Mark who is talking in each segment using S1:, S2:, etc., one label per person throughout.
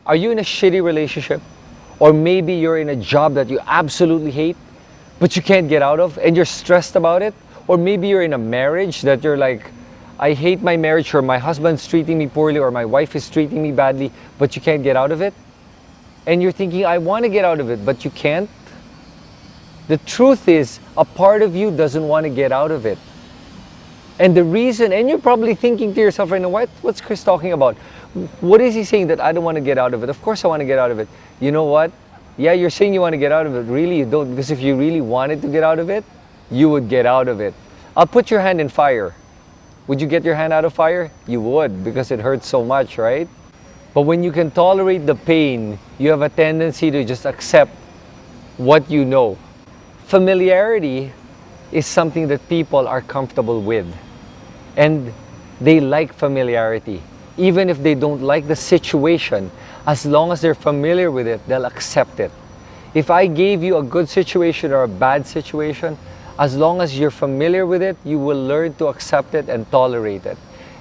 S1: Are you in a shitty relationship? Or maybe you're in a job that you absolutely hate, but you can't get out of and you're stressed about it? Or maybe you're in a marriage that you're like, I hate my marriage, or my husband's treating me poorly, or my wife is treating me badly, but you can't get out of it? And you're thinking, I want to get out of it, but you can't? The truth is, a part of you doesn't want to get out of it. And the reason, and you're probably thinking to yourself right now, what's Chris talking about? What is he saying that I don't want to get out of it? Of course I want to get out of it. You know what? Yeah, you're saying you want to get out of it. Really, you don't. Because if you really wanted to get out of it, you would get out of it. I'll put your hand in fire. Would you get your hand out of fire? You would, because it hurts so much, right? But when you can tolerate the pain, you have a tendency to just accept what you know. Familiarity is something that people are comfortable with. And they like familiarity. Even if they don't like the situation, as long as they're familiar with it, they'll accept it. If I gave you a good situation or a bad situation, as long as you're familiar with it, you will learn to accept it and tolerate it.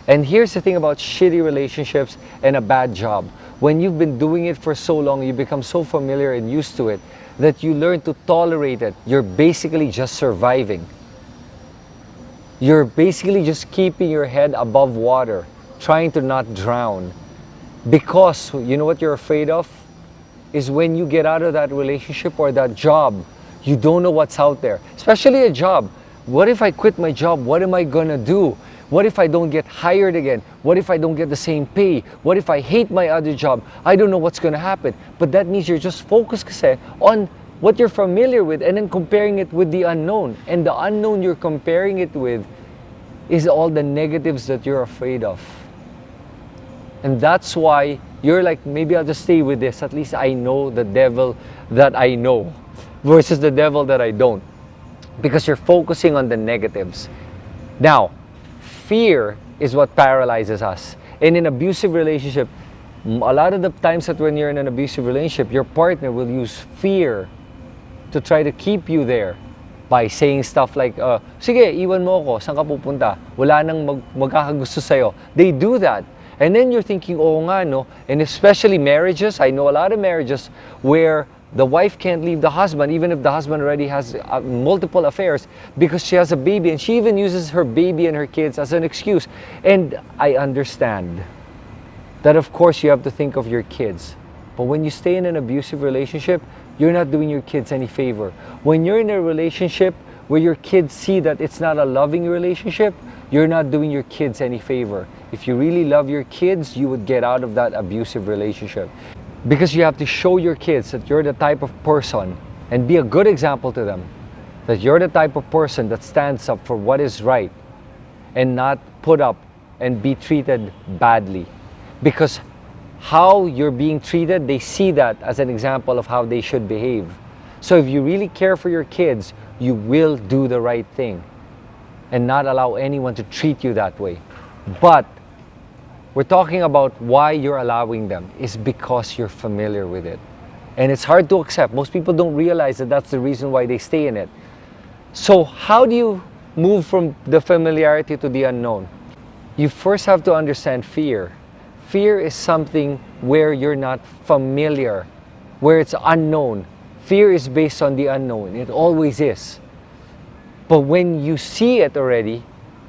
S1: And here's the thing about shitty relationships and a bad job. When you've been doing it for so long, you become so familiar and used to it that you learn to tolerate it. You're basically just surviving. You're basically just keeping your head above water, trying to not drown. Because you know what you're afraid of? Is when you get out of that relationship or that job, you don't know what's out there. Especially a job. What if I quit my job? What am I gonna do? What if I don't get hired again? What if I don't get the same pay? What if I hate my other job? I don't know what's gonna happen. But that means you're just focused kasi on what you're familiar with and then comparing it with the unknown. And the unknown you're comparing it with is all the negatives that you're afraid of. And that's why you're like, maybe I'll just stay with this. At least I know the devil that I know versus the devil that I don't. Because you're focusing on the negatives. Now, fear is what paralyzes us. In an abusive relationship, a lot of the times that when you're in an abusive relationship, your partner will use fear to try to keep you there by saying stuff like, sige, iwan mo ako, saan ka pupunta? Wala nang magkakagusto sa'yo. They do that. And then you're thinking, oh nga, no? And especially marriages, I know a lot of marriages where the wife can't leave the husband, even if the husband already has multiple affairs, because she has a baby, and she even uses her baby and her kids as an excuse. And I understand that, of course, you have to think of your kids. But when you stay in an abusive relationship, you're not doing your kids any favor. When you're in a relationship where your kids see that it's not a loving relationship, you're not doing your kids any favor. If you really love your kids, you would get out of that abusive relationship. Because you have to show your kids that you're the type of person and be a good example to them. That you're the type of person that stands up for what is right and not put up and be treated badly. Because how you're being treated, they see that as an example of how they should behave. So if you really care for your kids, you will do the right thing and not allow anyone to treat you that way. But we're talking about why you're allowing them is because you're familiar with it. And it's hard to accept. Most people don't realize that that's the reason why they stay in it. So how do you move from the familiarity to the unknown? You first have to understand fear. Fear is something where you're not familiar, where it's unknown. Fear is based on the unknown. It always is. But when you see it already,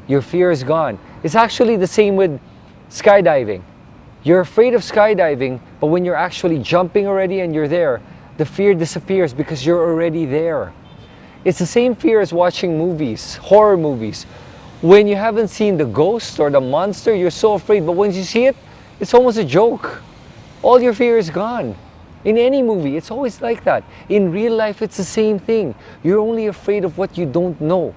S1: your fear is gone. It's actually the same with skydiving. You're afraid of skydiving, but when you're actually jumping already and you're there, the fear disappears because you're already there. It's the same fear as watching movies, horror movies. When you haven't seen the ghost or the monster, you're so afraid, but once you see it, it's almost a joke. All your fear is gone. In any movie, it's always like that. In real life, it's the same thing. You're only afraid of what you don't know.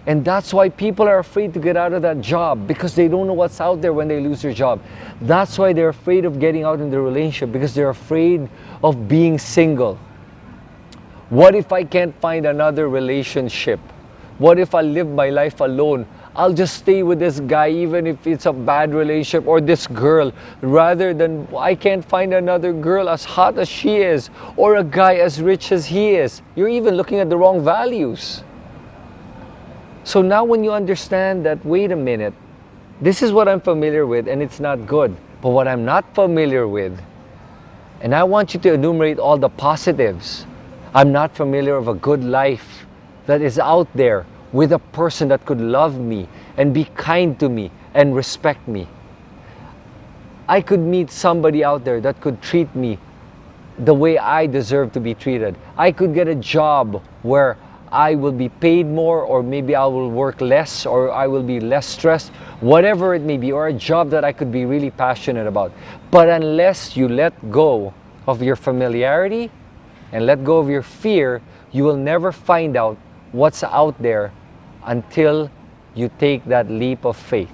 S1: And that's why people are afraid to get out of that job, because they don't know what's out there when they lose their job. That's why they're afraid of getting out in the relationship, because they're afraid of being single. What if I can't find another relationship? What if I live my life alone? I'll just stay with this guy even if it's a bad relationship, or this girl, rather than I can't find another girl as hot as she is, or a guy as rich as he is. You're even looking at the wrong values. So now when you understand that, wait a minute, this is what I'm familiar with and it's not good. But what I'm not familiar with And I want you to enumerate all the positives. I'm not familiar of a good life that is out there with a person that could love me and be kind to me and respect me. I could meet somebody out there that could treat me the way I deserve to be treated. I could get a job where I will be paid more, or maybe I will work less, or I will be less stressed, whatever it may be, or a job that I could be really passionate about. But unless you let go of your familiarity and let go of your fear, you will never find out what's out there until you take that leap of faith.